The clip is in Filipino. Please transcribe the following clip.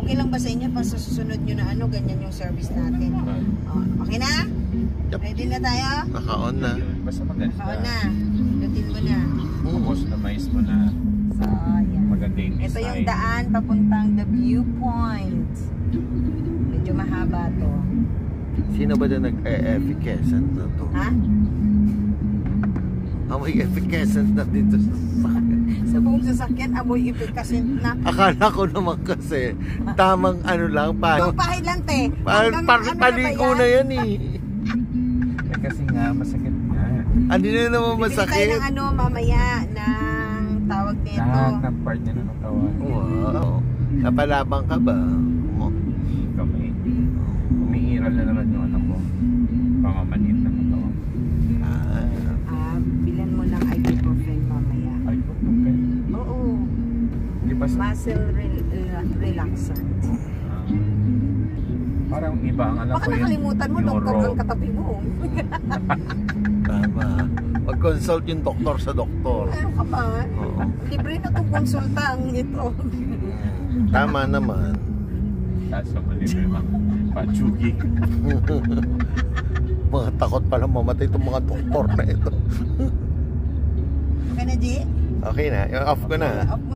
Okay lang ba sa inyo pang sa susunod nyo na ano, ganyan yung service natin? Okay na? Yep. Ready na tayo? Naka-on na. Basta maganda. Naka-on na. Lutin mo na. Customize mo na. So, yan. Maganda yung design. Ito yung daan papuntang the viewpoint. Medyo mahaba to. Sino ba na nag-efficacent na to? Ha? Amoy efficacent na dito sa sasakyan. Sa buong sasakyan, amoy efficacent na. Akala ko naman kasi tamang ano lang, Itong pahid lang, te. Hanggang ano paligo na yan eh. Kasi nga, masakit nga. Ano na naman Bibili tayo masakit? ng ano mamaya ng tawag nito. Lahat ng part niya ng katawan. Wow. Napalabang ka ba? Kami. Umiiral na naman yung anak ko. Pamamanit ng katawan. Bilan mo ng ibuprofen mamaya. Ay, okay. Oo. Di ba sa... Muscle relaxant. Parang iba ang alam Baka ko yun. nakalimutan mo, doktor ang katabi mo. Tama. Mag-consult yung doktor sa doktor. Ano ka ba? Oo. Libre na itong konsultang ito. Tama naman. Tapos sa malibre mga pachugi. Mga takot pala mamatay itong mga doktor na ito. Okay na, G? Okay na. Off ko na. Off mo